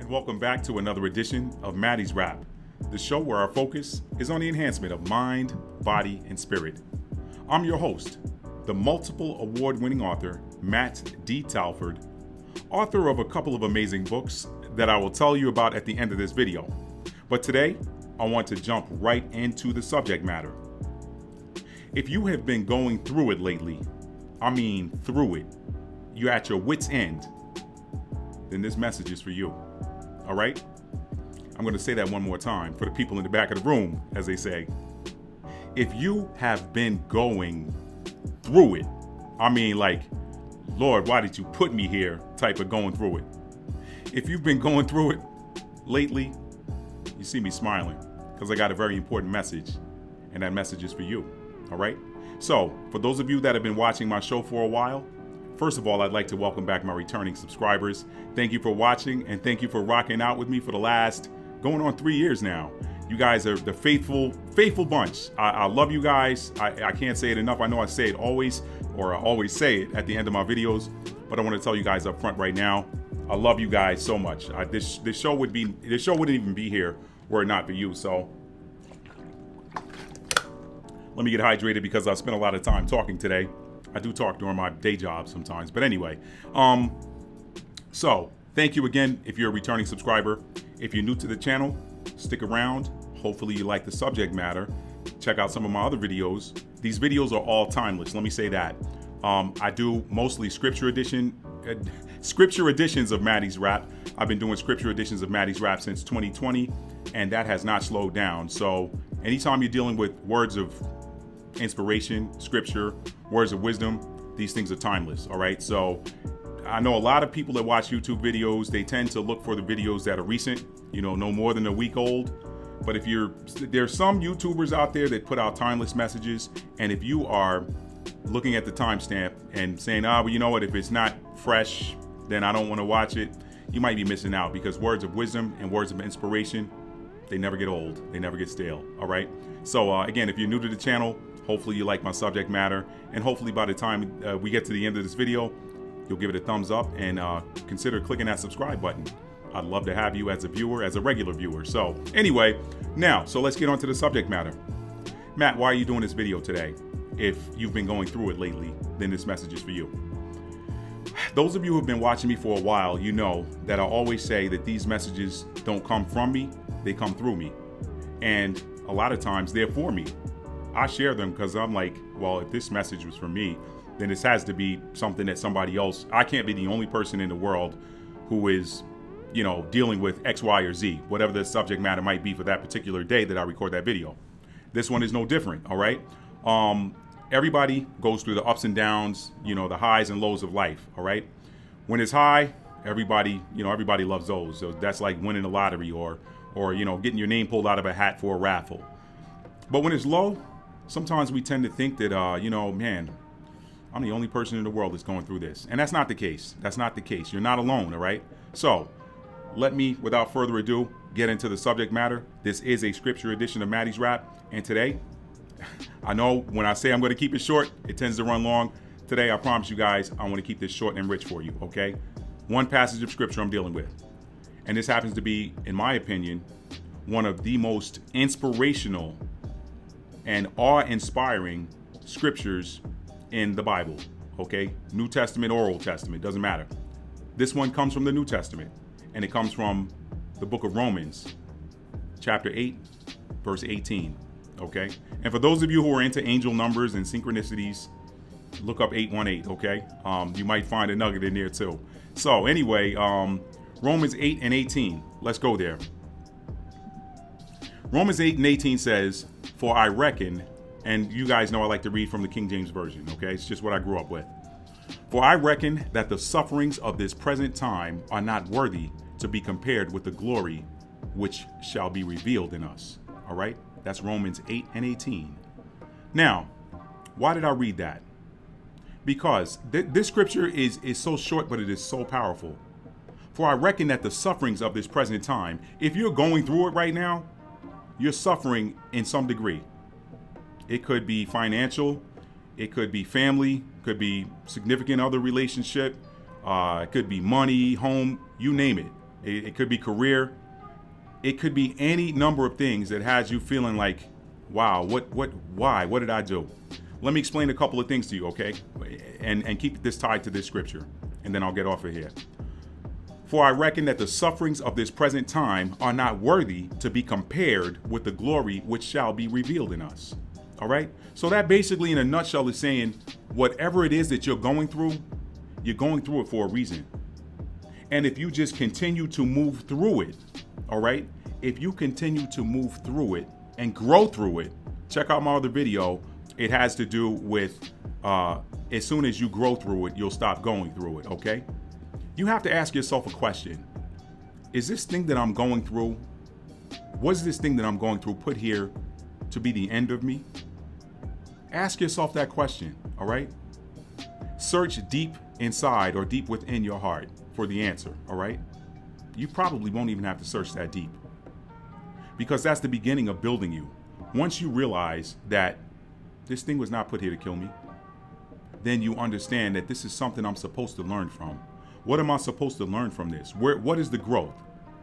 and welcome back to another edition of Maddie's Rap, the show where our focus is on the enhancement of mind, body, and spirit. I'm your host, the multiple award-winning author, Matt D. Talford, author of a couple of amazing books that I will tell you about at the end of this video. But today, I want to jump right into the subject matter. If you have been going through it lately, I mean through it, you're at your wit's end, then this message is for you. All right? I'm going to say that one more time for the people in the back of the room, as they say. If you have been going through it, I mean like, Lord, why did you put me here type of going through it. If you've been going through it lately, you see me smiling because I got a very important message, and that message is for you. All right? So, for those of you that have been watching my show for a while, first of all, I'd like to welcome back my returning subscribers. Thank you for watching, and thank you for rocking out with me for the last, going on 3 years now. You guys are the faithful bunch. I love you guys. I can't say it enough. I know I say it always, or I always say it at the end of my videos, but I want to tell you guys up front right now, I love you guys so much. This show wouldn't even be here were it not for you. So let me get hydrated because I spent a lot of time talking today. I do talk during my day job sometimes, but anyway. So thank you again if you're a returning subscriber. If you're new to the channel, stick around. Hopefully you like the subject matter. Check out some of my other videos. These videos are all timeless. Let me say that. I do mostly scripture editions of Maddie's Rap. I've been doing scripture editions of Maddie's Rap since 2020, and that has not slowed down. So anytime you're dealing with words of inspiration, scripture, words of wisdom, these things are timeless. All right. So I know a lot of people that watch YouTube videos, they tend to look for the videos that are recent, no more than a week old. But there's some YouTubers out there that put out timeless messages. And if you are looking at the timestamp and saying, well, you know what, if it's not fresh, then I don't want to watch it, you might be missing out, because words of wisdom and words of inspiration, they never get old. They never get stale. All right. So again, if you're new to the channel, hopefully you like my subject matter, and hopefully by the time we get to the end of this video, you'll give it a thumbs up and consider clicking that subscribe button. I'd love to have you as a viewer, as a regular viewer. So anyway, so let's get on to the subject matter. Matt, why are you doing this video today? If you've been going through it lately, then this message is for you. Those of you who have been watching me for a while, you know that I always say that these messages don't come from me, they come through me. And a lot of times they're for me. I share them because I'm like, well, if this message was for me, then this has to be something that somebody else, I can't be the only person in the world who is, dealing with X, Y, or Z, whatever the subject matter might be for that particular day that I record that video. This one is no different, all right? Everybody goes through the ups and downs, the highs and lows of life, all right? When it's high, everybody loves those. So that's like winning the lottery or getting your name pulled out of a hat for a raffle. But when it's low, sometimes we tend to think that, man, I'm the only person in the world that's going through this. And that's not the case. That's not the case. You're not alone, all right? So let me, without further ado, get into the subject matter. This is a scripture edition of Maddie's Rap. And today, I know when I say I'm going to keep it short, it tends to run long. Today, I promise you guys, I want to keep this short and rich for you, okay? One passage of scripture I'm dealing with. And this happens to be, in my opinion, one of the most inspirational and awe-inspiring scriptures in the Bible, okay? New Testament or Old Testament, doesn't matter. This one comes from the New Testament, and it comes from the book of Romans, chapter 8, verse 18, okay? And for those of you who are into angel numbers and synchronicities, look up 818, okay? You might find a nugget in there too. So anyway, Romans 8 and 18, let's go there. Romans 8 and 18 says, "For I reckon," and you guys know I like to read from the King James Version, okay? It's just what I grew up with. "For I reckon that the sufferings of this present time are not worthy to be compared with the glory which shall be revealed in us." All right? That's Romans 8 and 18. Now, why did I read that? Because this scripture is so short, but it is so powerful. For I reckon that the sufferings of this present time, if you're going through it right now, you're suffering in some degree. It could be financial, it could be family, could be significant other relationship, it could be money, home, you name it. It could be career. It could be any number of things that has you feeling like, wow, why? What did I do? Let me explain a couple of things to you, okay? And keep this tied to this scripture, and then I'll get off of here. For I reckon that the sufferings of this present time are not worthy to be compared with the glory which shall be revealed in us. All right? So that basically in a nutshell is saying whatever it is that you're going through it for a reason. And if you just continue to move through it, all right? If you continue to move through it and grow through it, check out my other video. It has to do with as soon as you grow through it, you'll stop going through it, okay? You have to ask yourself a question. Is this thing that I'm going through, was this thing that I'm going through put here to be the end of me? Ask yourself that question, all right? Search deep inside or deep within your heart for the answer, all right? You probably won't even have to search that deep, because that's the beginning of building you. Once you realize that this thing was not put here to kill me, then you understand that this is something I'm supposed to learn from. What am I supposed to learn from this? What is the growth?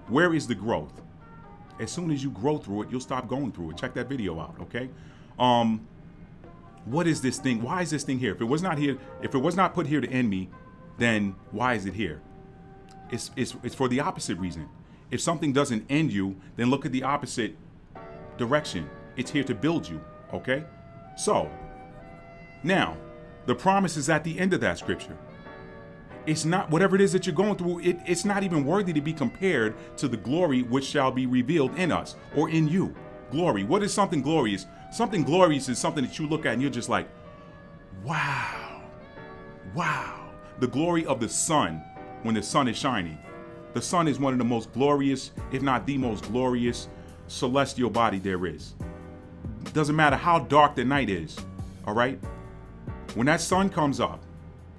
Where is the growth? As soon as you grow through it, you'll stop going through it. Check that video out, okay? What is this thing? Why is this thing here? If it was not put here to end me, then why is it here? It's for the opposite reason. If something doesn't end you, then look at the opposite direction. It's here to build you, okay? So, now, the promise is at the end of that scripture. It's not, whatever it is that you're going through, it's not even worthy to be compared to the glory which shall be revealed in us or in you. Glory. What is something glorious? Something glorious is something that you look at and you're just like, wow, wow. The glory of the sun when the sun is shining. The sun is one of the most glorious, if not the most glorious, celestial body there is. Doesn't matter how dark the night is, all right? When that sun comes up,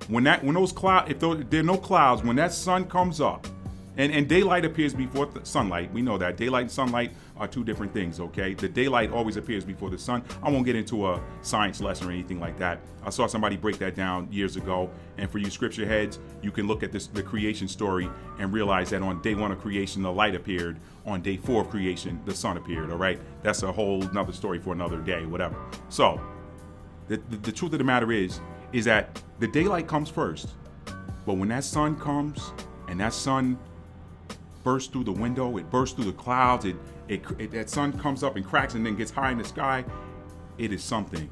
when those clouds, if there are no clouds, when that sun comes up, and daylight appears before sunlight, we know that daylight and sunlight are two different things, okay? The daylight always appears before the sun. I won't get into a science lesson or anything like that. I saw somebody break that down years ago, and for you scripture heads, you can look at the creation story and realize that on day 1 of creation, the light appeared. On day 4 of creation, the sun appeared, all right? That's a whole nother story for another day, whatever. So, the truth of the matter is that the daylight comes first, but when that sun comes and that sun bursts through the window, it bursts through the clouds, that sun comes up and cracks and then gets high in the sky, it is something.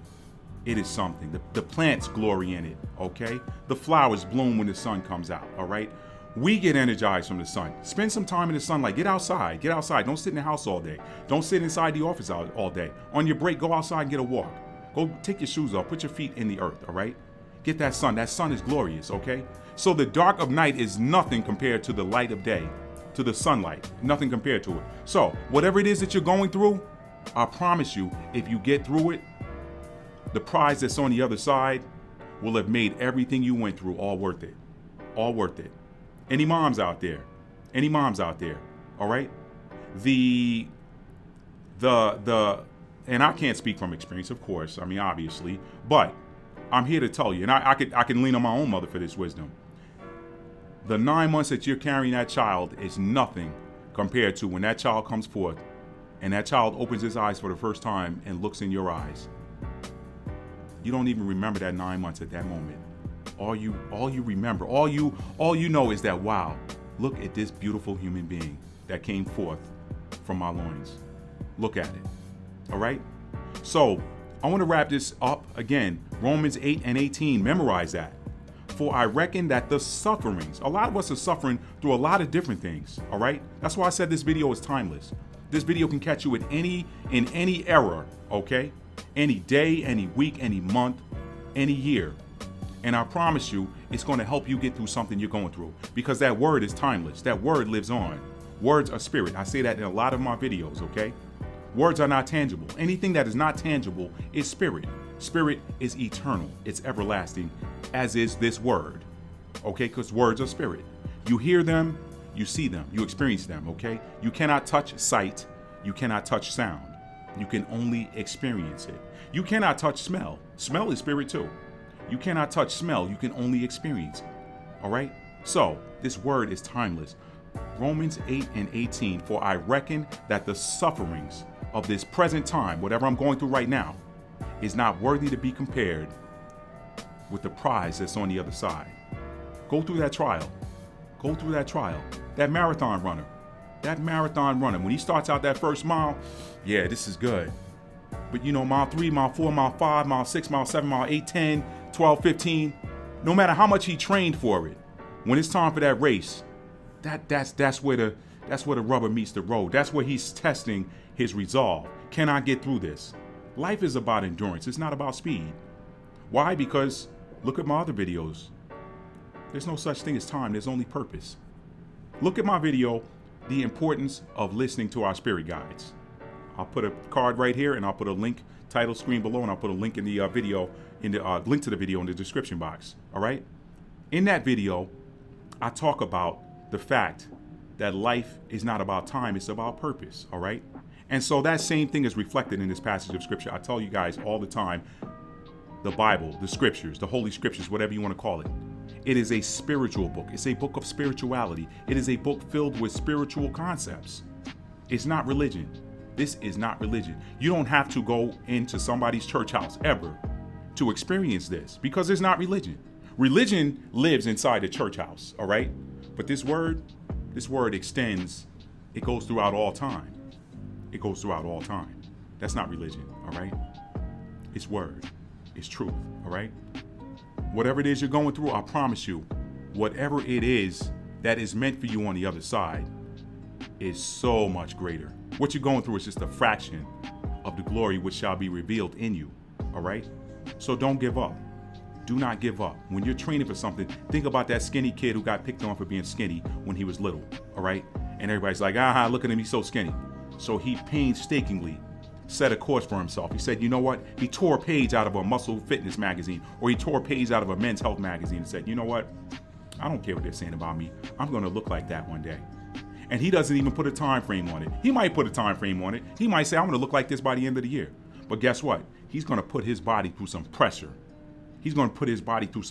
It is something. The plants glory in it, okay? The flowers bloom when the sun comes out, all right? We get energized from the sun. Spend some time in the sunlight. Get outside. Get outside. Don't sit in the house all day. Don't sit inside the office all day. On your break, go outside and get a walk. Go take your shoes off. Put your feet in the earth, all right? Get that sun. That sun is glorious, okay? So the dark of night is nothing compared to the light of day, to the sunlight. Nothing compared to it. So whatever it is that you're going through, I promise you, if you get through it, the prize that's on the other side will have made everything you went through all worth it. All worth it. Any moms out there? Any moms out there? All right? And I can't speak from experience, of course. I mean, obviously, but I'm here to tell you, and I can lean on my own mother for this wisdom. The 9 months that you're carrying that child is nothing compared to when that child comes forth and that child opens his eyes for the first time and looks in your eyes. You don't even remember that 9 months at that moment. All you remember, all you know is that, wow, look at this beautiful human being that came forth from my loins. Look at it. All right? So I want to wrap this up again. Romans 8:18, memorize that. For I reckon that the sufferings, a lot of us are suffering through a lot of different things, all right? That's why I said this video is timeless. This video can catch you in any era, okay? Any day, any week, any month, any year. And I promise you, it's going to help you get through something you're going through, because that word is timeless. That word lives on. Words are spirit. I say that in a lot of my videos, okay? Words are not tangible. Anything that is not tangible is spirit. Spirit is eternal. It's everlasting, as is this word, okay? Because words are spirit. You hear them, you see them, you experience them, okay? You cannot touch sight. You cannot touch sound. You can only experience it. You cannot touch smell. Smell is spirit too. You cannot touch smell. You can only experience it, all right? So this word is timeless. Romans 8:18, for I reckon that the sufferings of this present time, whatever I'm going through right now, is not worthy to be compared with the prize that's on the other side. Go through that trial. Go through that trial. That marathon runner, when he starts out that first mile, yeah, this is good. But you know, mile 3, mile 4, mile 5, mile 6, mile 7, mile 8, 10, 12, 15, no matter how much he trained for it, when it's time for that race, that's where the rubber meets the road. That's where he's testing his resolve. Can I get through this? Life is about endurance. It's not about speed. Why? Because look at my other videos. There's no such thing as time. There's only purpose. Look at my video, The Importance of Listening to Our Spirit Guides. I'll put a card right here, and I'll put a link, title screen below, and I'll put a link in the link to the video in the description box. All right? In that video, I talk about the fact that life is not about time, it's about purpose. All right? And so that same thing is reflected in this passage of scripture. I tell you guys all the time, the Bible, the scriptures, the Holy Scriptures, whatever you want to call it. It is a spiritual book. It's a book of spirituality. It is a book filled with spiritual concepts. It's not religion. This is not religion. You don't have to go into somebody's church house ever to experience this, because it's not religion. Religion lives inside the church house, all right? But this word extends, it goes throughout all time. It goes throughout all time. That's not religion, all right? It's word. It's truth, all right? Whatever it is you're going through, I promise you, whatever it is that is meant for you on the other side is so much greater. What you're going through is just a fraction of the glory which shall be revealed in you, all right? So don't give up. Do not give up. When you're training for something, think about that skinny kid who got picked on for being skinny when he was little, all right? And everybody's like, look at him, he's so skinny. So he painstakingly set a course for himself. He said, you know what? He tore a page out of a muscle fitness magazine, or he tore a page out of a men's health magazine and said, you know what? I don't care what they're saying about me. I'm going to look like that one day. And he doesn't even put a time frame on it. He might put a time frame on it. He might say, I'm going to look like this by the end of the year. But guess what? He's going to put his body through some pressure. He's going to put his body through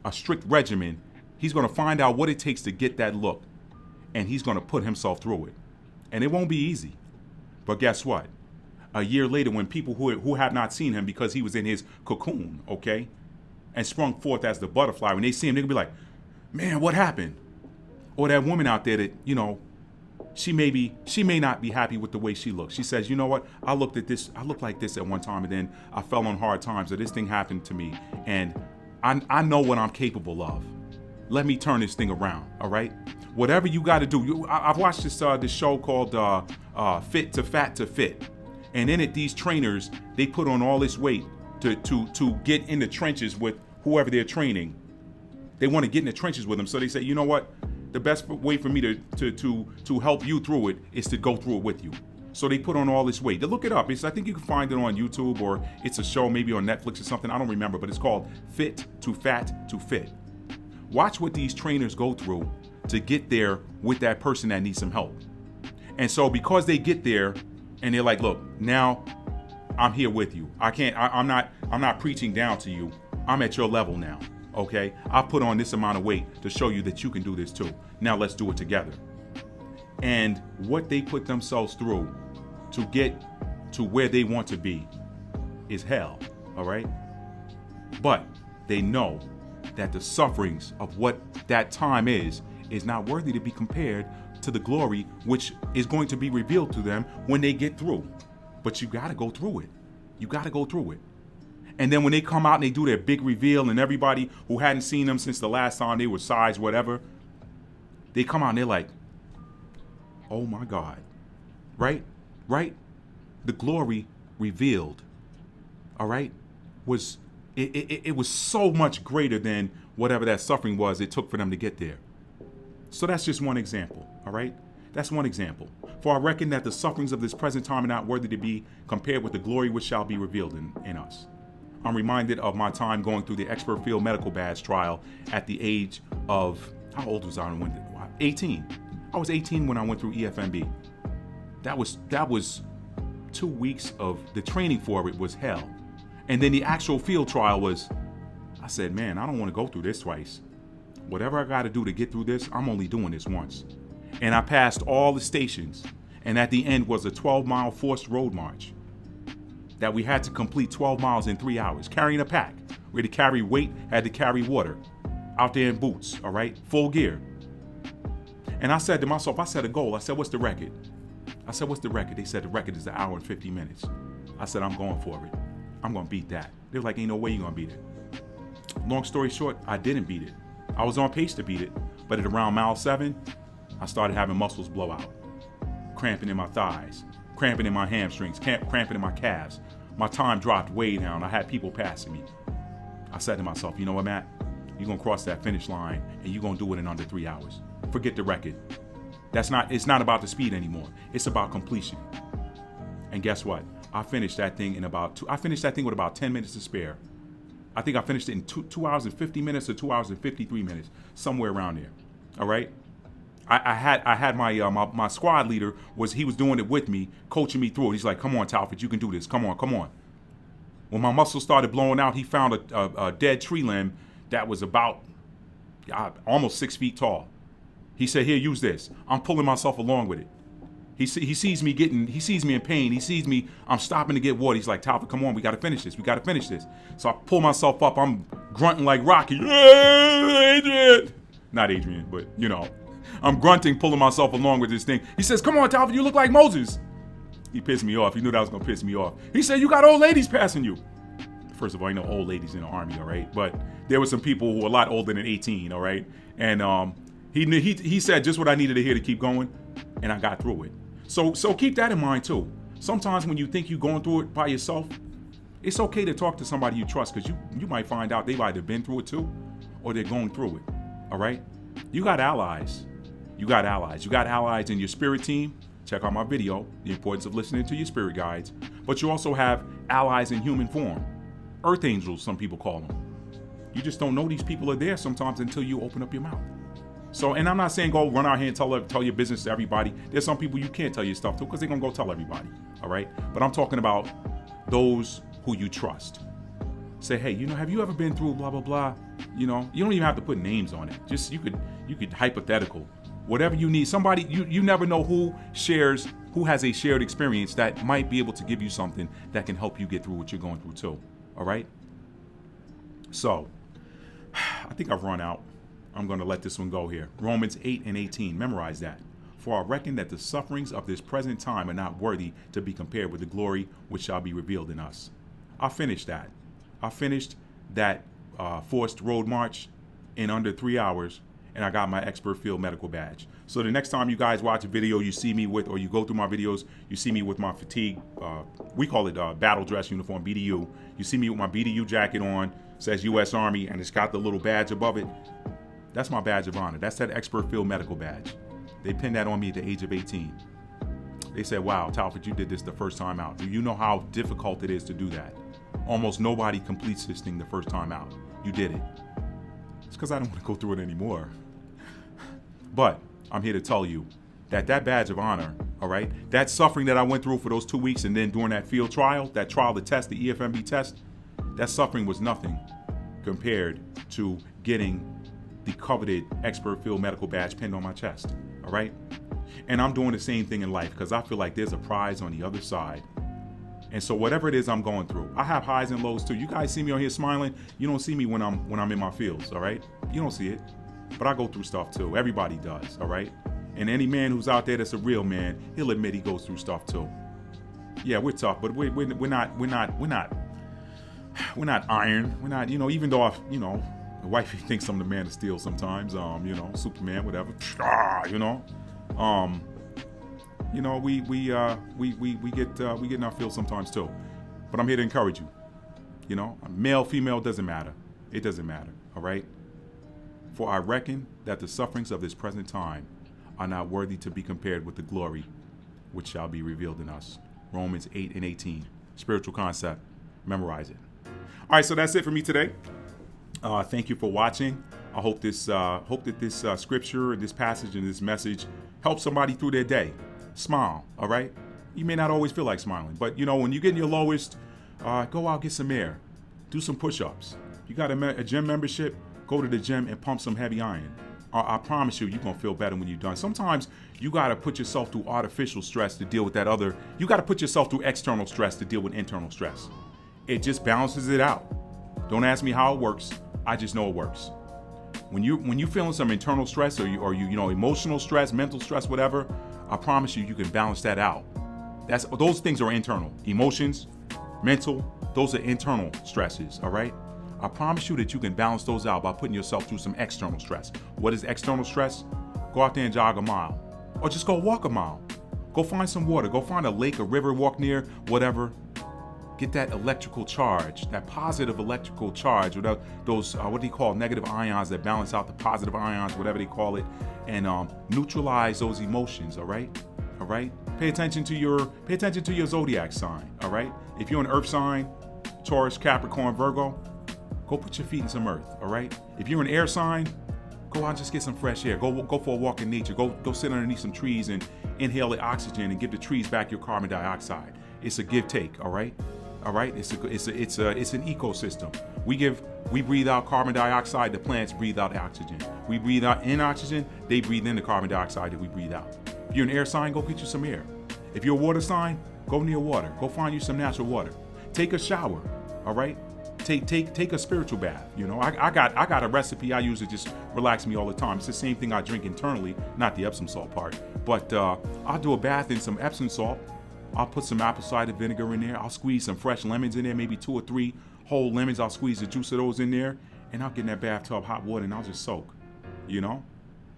a strict regimen. He's going to find out what it takes to get that look. And he's going to put himself through it. And it won't be easy. But guess what? A year later, when people who have not seen him because he was in his cocoon, okay, and sprung forth as the butterfly, when they see him, they're going to be like, man, what happened? Or that woman out there that, you know, she may not be happy with the way she looks. She says, you know what? I looked like this at one time, and then I fell on hard times, or this thing happened to me, and I know what I'm capable of. Let me turn this thing around, all right? Whatever you got to do. I've watched this show called Fit to Fat to Fit. And in it, these trainers, they put on all this weight to get in the trenches with whoever they're training. They want to get in the trenches with them. So they say, you know what? The best way for me to help you through it is to go through it with you. So they put on all this weight. Look it up. I think you can find it on YouTube, or it's a show maybe on Netflix or something. I don't remember, but it's called Fit to Fat to Fit. Watch what these trainers go through to get there with that person that needs some help. And so because they get there and they're like, look, now I'm here with you. I'm not preaching down to you. I'm at your level now. Okay, I put on this amount of weight to show you that you can do this too. Now let's do it together. And what they put themselves through to get to where they want to be is hell, all right? But they know that the sufferings of what that time is not worthy to be compared to the glory which is going to be revealed to them when they get through. But you got to go through it. You got to go through it. And then when they come out and they do their big reveal, and everybody who hadn't seen them since the last time they were sized, whatever, they come out and they're like, oh my God, right? The glory revealed, all right, it was so much greater than whatever that suffering was it took for them to get there. So that's just one example, all right? That's one example. For I reckon that the sufferings of this present time are not worthy to be compared with the glory which shall be revealed in us. I'm reminded of my time going through the expert field medical badge trial at the age of, how old was I? 18. I was 18 when I went through EFMB. That was 2 weeks of the training for it was hell. And then the actual field trial was, I said, man, I don't want to go through this twice. Whatever I got to do to get through this, I'm only doing this once. And I passed all the stations. And at the end was a 12-mile forced road march that we had to complete 12 miles in 3 hours, carrying a pack. We had to carry weight, had to carry water, out there in boots, all right, full gear. And I said to myself, I set a goal. I said, what's the record? I said, what's the record? They said the record is 1 hour and 50 minutes. I said, I'm going for it. I'm going to beat that. They were like, ain't no way you're going to beat it. Long story short, I didn't beat it. I was on pace to beat it, but at around mile 7, I started having muscles blow out, cramping in my thighs, cramping in my hamstrings, cramping in my calves. My time dropped way down. I had people passing me. I said to myself, you know what, Matt? You're going to cross that finish line and you're going to do it in under 3 hours. Forget the record. It's not about the speed anymore. It's about completion. And guess what? I finished that thing with about 10 minutes to spare. I think I finished it in 2 hours and 50 minutes or 2 hours and 53 minutes, somewhere around there. All right? I had my squad leader, he was doing it with me, coaching me through it. He's like, come on, Talford, you can do this. Come on. When my muscles started blowing out, he found a dead tree limb that was about almost 6 feet tall. He said, here, use this. I'm pulling myself along with it. He sees me in pain. He sees me, I'm stopping to get water. He's like, Talford, come on, we got to finish this. So I pull myself up. I'm grunting like Rocky. Adrian. Not Adrian, but, I'm grunting, pulling myself along with this thing. He says, come on, Talford, you look like Moses. He pissed me off. He knew that was going to piss me off. He said, you got old ladies passing you. First of all, I know old ladies in the Army, all right? But there were some people who were a lot older than 18, all right? And he said just what I needed to hear to keep going, and I got through it. So keep that in mind, too. Sometimes when you think you're going through it by yourself, it's okay to talk to somebody you trust, because you might find out they've either been through it, too, or they're going through it, all right? You got allies. You got allies in your spirit team. Check out my video, the importance of listening to your spirit guides. But you also have allies in human form. Earth angels, some people call them. You just don't know these people are there sometimes until you open up your mouth. So, and I'm not saying go run out here and tell your business to everybody. There's some people you can't tell your stuff to because they're going to go tell everybody. All right? But I'm talking about those who you trust. Say, hey, have you ever been through blah, blah, blah? You don't even have to put names on it. Just you could hypothetical. Whatever you need, somebody, you never know who has a shared experience that might be able to give you something that can help you get through what you're going through too. All right? So, I think I've run out. I'm going to let this one go here. Romans 8:18. Memorize that. For I reckon that the sufferings of this present time are not worthy to be compared with the glory which shall be revealed in us. I finished that. I finished that forced road march in under 3 hours. And I got my expert field medical badge. So the next time you guys watch a video you see me with, or you go through my videos, you see me with my fatigue, we call it battle dress uniform, BDU. You see me with my BDU jacket on, says U.S. Army, and it's got the little badge above it. That's my badge of honor. That's that expert field medical badge. They pinned that on me at the age of 18. They said, wow, Talford, you did this the first time out. Do you know how difficult it is to do that? Almost nobody completes this thing the first time out. You did it. It's because I don't want to go through it anymore. But I'm here to tell you that badge of honor, all right, that suffering that I went through for those 2 weeks and then during that field trial, the test, the EFMB test, that suffering was nothing compared to getting the coveted expert field medical badge pinned on my chest, all right? And I'm doing the same thing in life because I feel like there's a prize on the other side. And so whatever it is I'm going through, I have highs and lows too. You guys see me on here smiling. You don't see me when I'm in my fields, all right? You don't see it. But I go through stuff too. Everybody does, all right? And any man who's out there that's a real man, he'll admit he goes through stuff too. Yeah, we're tough, but we're not iron. We're not, even though the wifey thinks I'm the man of steel sometimes, Superman, whatever. We get in our field sometimes too. But I'm here to encourage you. Male, female, doesn't matter. It doesn't matter, all right? For I reckon that the sufferings of this present time are not worthy to be compared with the glory which shall be revealed in us. Romans 8:18. Spiritual concept. Memorize it. All right, so that's it for me today. Thank you for watching. I hope that this scripture, this passage, and this message helps somebody through their day. Smile, all right? You may not always feel like smiling, but when you get in your lowest, go out, get some air. Do some push-ups. You got a gym membership, go to the gym and pump some heavy iron. I promise you, you're going to feel better when you're done. Sometimes you got to put yourself through artificial stress to deal with that other. You got to put yourself through external stress to deal with internal stress. It just balances it out. Don't ask me how it works. I just know it works. When you feeling some internal stress or you emotional stress, mental stress, whatever, I promise you can balance that out. Those things are internal. Emotions, mental, those are internal stresses, all right? I promise you that you can balance those out by putting yourself through some external stress. What is external stress? Go out there and jog a mile. Or just go walk a mile. Go find some water. Go find a lake, a river, walk near, whatever. Get that electrical charge, that positive electrical charge, without those, what do you call, negative ions that balance out the positive ions, whatever they call it, and neutralize those emotions, all right? All right? Pay attention to your zodiac sign, all right? If you're an earth sign, Taurus, Capricorn, Virgo, go put your feet in some earth, all right? If you're an air sign, go out and just get some fresh air. Go for a walk in nature. Go sit underneath some trees and inhale the oxygen and give the trees back your carbon dioxide. It's a give take, all right? All right? It's an ecosystem. We breathe out carbon dioxide. The plants breathe out oxygen. We breathe out in oxygen. They breathe in the carbon dioxide that we breathe out. If you're an air sign, go get you some air. If you're a water sign, go near water. Go find you some natural water. Take a shower, all right? Take a spiritual bath. You know, I got a recipe I use to just relax me all the time. It's the same thing I drink internally, not the Epsom salt part. But I'll do a bath in some Epsom salt. I'll put some apple cider vinegar in there. I'll squeeze some fresh lemons in there, maybe 2 or 3 whole lemons. I'll squeeze the juice of those in there, and I'll get in that bathtub, hot water, and I'll just soak. You know,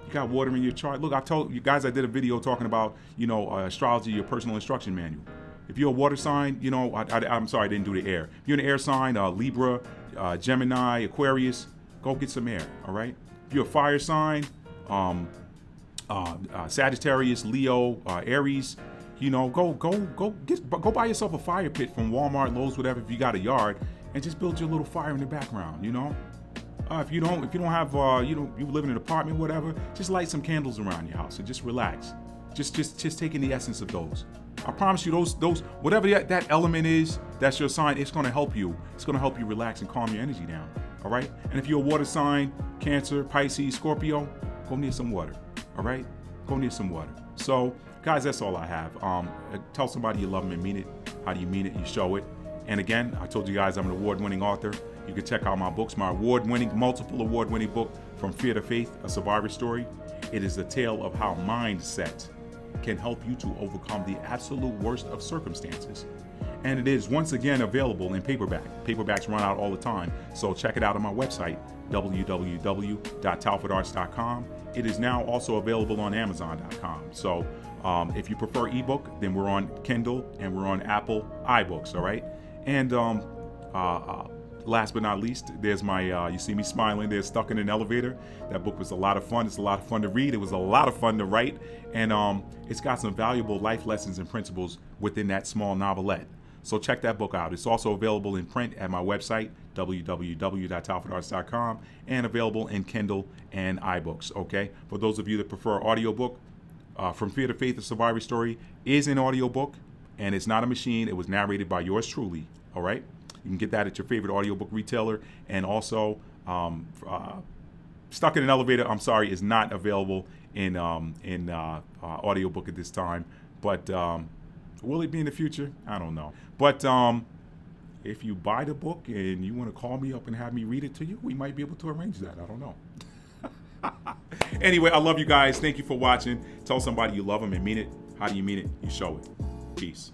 you got water in your chart. Look, I told you guys I did a video talking about, astrology, your personal instruction manual. If you're a water sign, I'm sorry, I didn't do the air. If you're an air sign, Libra, Gemini, Aquarius, go get some air, all right? If you're a fire sign, Sagittarius, Leo, Aries, go buy yourself a fire pit from Walmart, Lowe's, whatever, if you got a yard, and just build your little fire in the background, If you don't have, you live in an apartment, whatever, just light some candles around your house and just relax. Just taking the essence of those. I promise you, those whatever that element is, that's your sign. It's going to help you. It's going to help you relax and calm your energy down. All right. And if you're a water sign, Cancer, Pisces, Scorpio, go near some water. All right. Go near some water. So, guys, that's all I have. Tell somebody you love them and mean it. How do you mean it? You show it. And again, I told you guys I'm an award-winning author. You can check out my books. My multiple award-winning book, From Fear to Faith: A Survivor Story. It is a tale of how mindset can help you to overcome the absolute worst of circumstances. And it is once again available in paperback. Paperbacks run out all the time, so check it out on my website, www.talfordarts.com. It is now also available on Amazon.com. So if you prefer ebook, then we're on Kindle and we're on Apple iBooks, all right? And last but not least, there's my, you see me smiling there, Stuck in an Elevator. That book was a lot of fun. It's a lot of fun to read. It was a lot of fun to write. And it's got some valuable life lessons and principles within that small novelette. So check that book out. It's also available in print at my website, www.talfordarts.com, and available in Kindle and iBooks, okay? For those of you that prefer audiobook, From Fear to Faith: A Survivor Story is an audiobook, and it's not a machine. It was narrated by yours truly, all right? You can get that at your favorite audiobook retailer. And also, Stuck in an Elevator, I'm sorry, is not available in audiobook at this time. But will it be in the future? I don't know. But if you buy the book and you want to call me up and have me read it to you, we might be able to arrange that. I don't know. Anyway, I love you guys. Thank you for watching. Tell somebody you love them and mean it. How do you mean it? You show it. Peace.